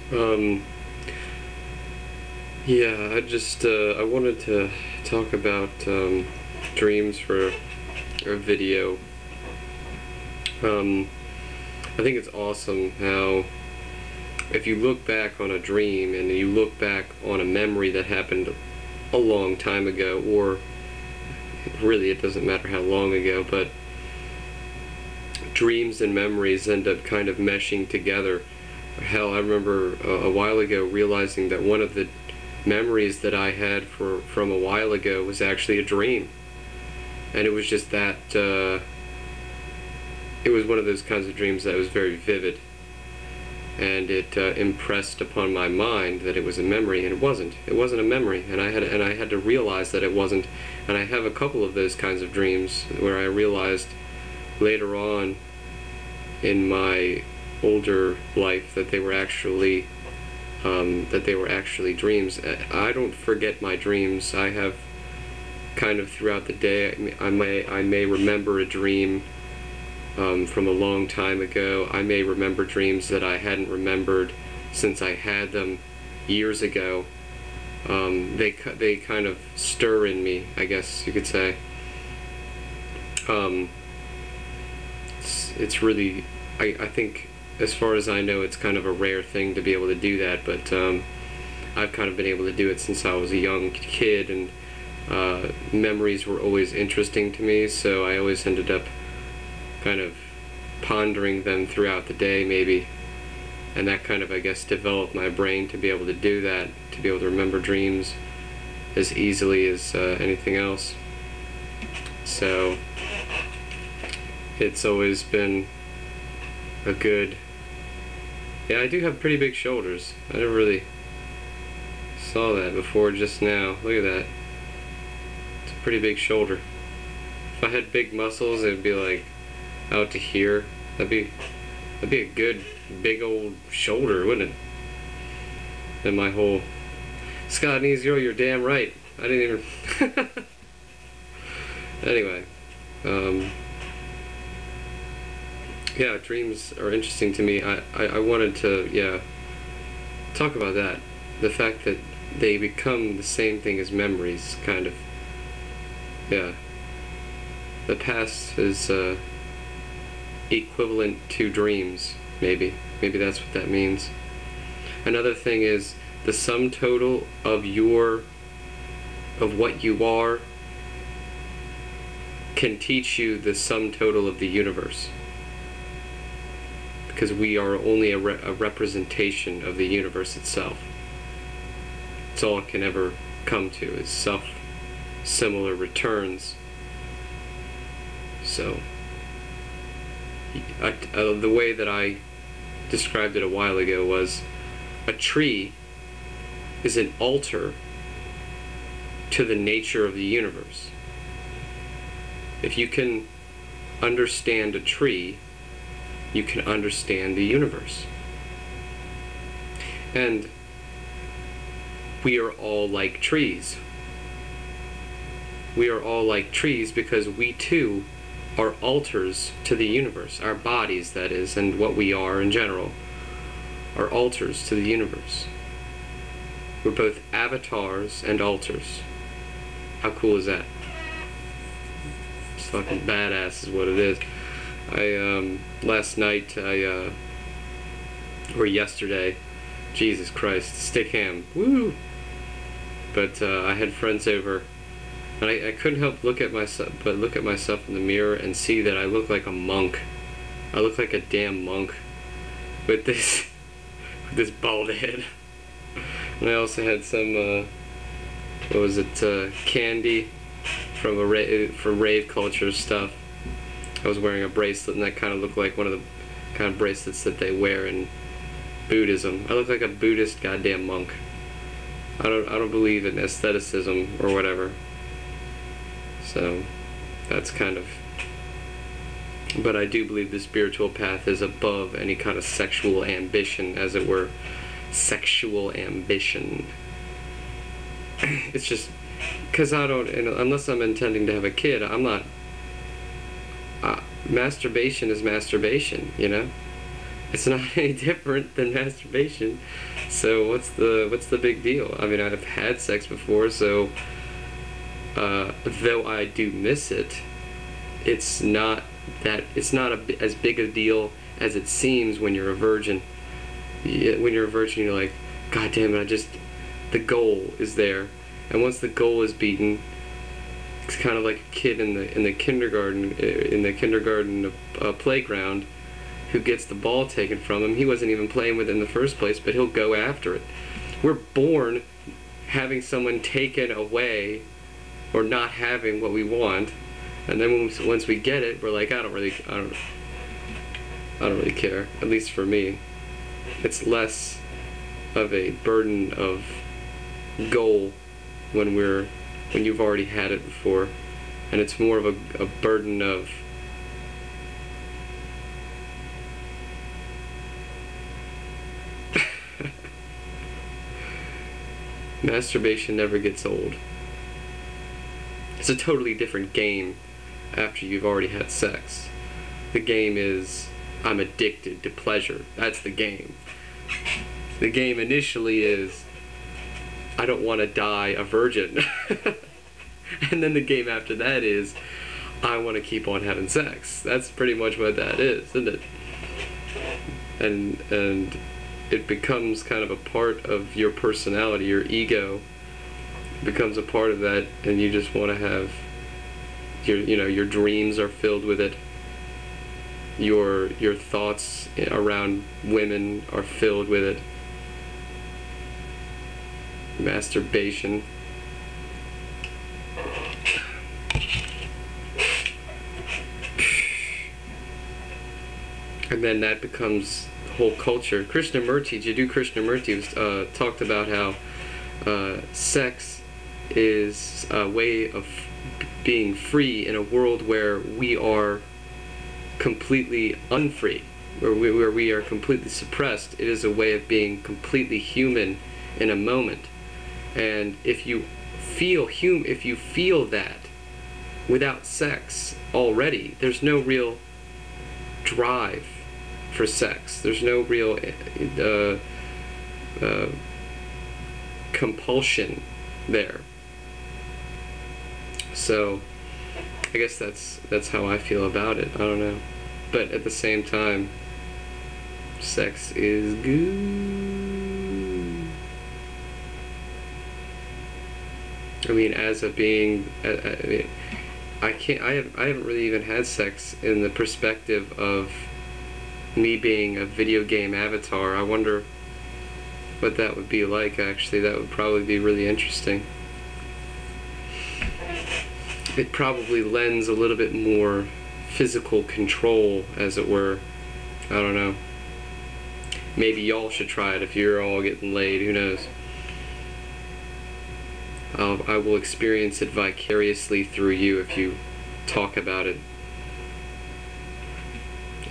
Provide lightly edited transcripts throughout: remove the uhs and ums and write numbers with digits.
Um, yeah, I wanted to talk about dreams for a video. Um, I think it's awesome how if you look back on a dream and you look back on a memory that happened a long time ago, or really it doesn't matter how long ago, but dreams and memories end up kind of meshing together. Hell, I remember a while ago realizing that one of the memories that I had from a while ago was actually a dream. And it was just that, it was one of those kinds of dreams that was very vivid. And it impressed upon my mind that it was a memory, and it wasn't. It wasn't a memory, and I had to realize that it wasn't. And I have a couple of those kinds of dreams where I realized later on in my older life that they were actually dreams. I don't forget my dreams. I have kind of throughout the day. I may remember a dream from a long time ago. I may remember dreams that I hadn't remembered since I had them years ago. They kind of stir in me, I guess you could say. It's really, I think, as far as I know, it's kind of a rare thing to be able to do that, but I've kind of been able to do it since I was a young kid, and memories were always interesting to me, so I always ended up kind of pondering them throughout the day, maybe, and that kind of, I guess, developed my brain to be able to do that, to be able to remember dreams as easily as anything else. So it's always been a good... Yeah, I do have pretty big shoulders. I never really saw that before just now. Look at that. It's a pretty big shoulder. If I had big muscles, it'd be like out to here. That'd be a good big old shoulder, wouldn't it? And my whole Scott Needs Girl, you're damn right. I didn't even anyway, yeah, dreams are interesting to me. I wanted to, yeah, talk about that. The fact that they become the same thing as memories, kind of. Yeah. The past is equivalent to dreams, maybe. Maybe that's what that means. Another thing is the sum total of what you are can teach you the sum total of the universe. Because we are only a representation of the universe itself. It's all it can ever come to is self-similar returns. So, the way that I described it a while ago was a tree is an altar to the nature of the universe. If you can understand a tree, you can understand the universe. And we are all like trees. We are all like trees because we too are altars to the universe. Our bodies, that is, and what we are in general, are altars to the universe. We're both avatars and altars. How cool is that? It's fucking badass is what it is. Last night, or yesterday, Jesus Christ, stick ham, woo! But I had friends over, and I couldn't help look at myself in the mirror and see that I look like a monk. I look like a damn monk with this bald head. And I also had some what was it, candy from rave culture stuff. I was wearing a bracelet, and that kind of looked like one of the kind of bracelets that they wear in Buddhism. I look like a Buddhist goddamn monk. I don't believe in aestheticism or whatever. So that's kind of... But I do believe the spiritual path is above any kind of sexual ambition, as it were. Sexual ambition. It's just... Because I don't... unless I'm intending to have a kid, I'm not... masturbation is masturbation, you know? It's not any different than masturbation. So what's the big deal? I mean, I've had sex before, so though I do miss it, it's not as big a deal as it seems when you're a virgin. When you're a virgin, you're like, God damn it! The goal is there, and once the goal is beaten, it's kind of like a kid in the kindergarten playground who gets the ball taken from him. He wasn't even playing with it in the first place, but he'll go after it. We're born having someone taken away or not having what we want, and then once we get it, we're like, I don't really care. At least for me, it's less of a burden of goal when you've already had it before, and it's more of a burden of masturbation never gets old. It's a totally different game after you've already had sex. The game is, I'm addicted to pleasure. That's the game. The game initially is, I don't want to die a virgin. And then the game after that is, I want to keep on having sex. That's pretty much what that is, isn't it? And it becomes kind of a part of your personality, your ego becomes a part of that, and you just want to have your dreams are filled with it. Your thoughts around women are filled with it. Masturbation. And then that becomes the whole culture. Krishnamurti, Jiddu Krishnamurti talked about how sex is a way of being free in a world where we are completely unfree, where we are completely suppressed. It is a way of being completely human in a moment. And if you feel that without sex already, there's no real drive for sex. There's no real compulsion there. So I guess that's how I feel about it. I don't know, but at the same time, sex is good. I mean, as a being, I haven't really even had sex in the perspective of me being a video game avatar. I wonder what that would be like, actually. That would probably be really interesting. It probably lends a little bit more physical control, as it were. I don't know. Maybe y'all should try it if you're all getting laid. Who knows? I will experience it vicariously through you if you talk about it.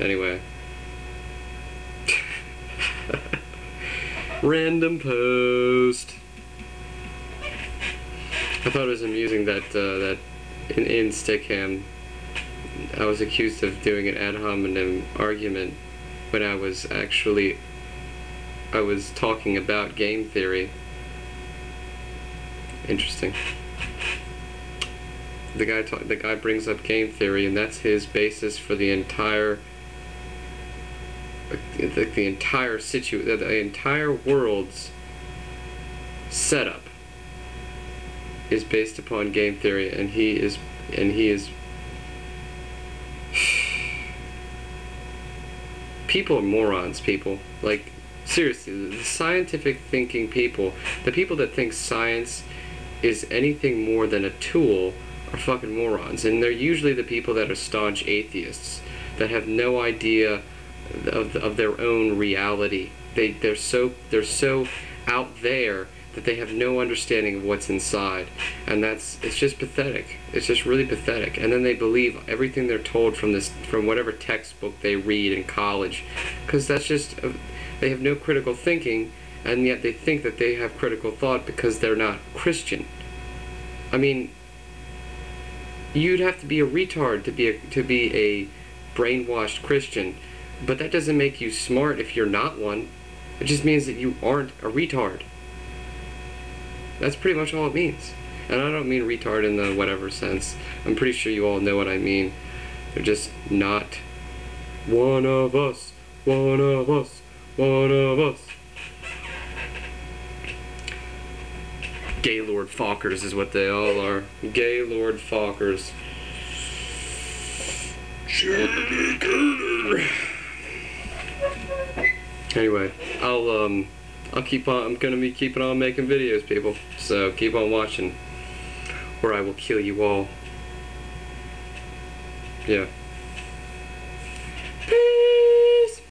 Anyway. Random post. I thought it was amusing that in Stickham I was accused of doing an ad hominem argument when I was talking about game theory. Interesting. The guy brings up game theory, and that's his basis for the entire world's setup is based upon game theory, and he is people are morons. People, like, seriously, the scientific thinking people, the people that think science is anything more than a tool, are fucking morons. And they're usually the people that are staunch atheists, that have no idea of their own reality. They're so out there that they have no understanding of what's inside, and it's just pathetic. It's just really pathetic. And then they believe everything they're told from whatever textbook they read in college, because that's just they have no critical thinking, and yet they think that they have critical thought because they're not Christian. I mean, you'd have to be a retard to be a brainwashed Christian. But that doesn't make you smart if you're not one. It just means that you aren't a retard. That's pretty much all it means. And I don't mean retard in the whatever sense. I'm pretty sure you all know what I mean. They're just not one of us, one of us, one of us. Gaylord Fockers is what they all are. Gaylord Fockers. Anyway, I'll keep on. I'm gonna be keeping on making videos, people. So keep on watching, or I will kill you all. Yeah.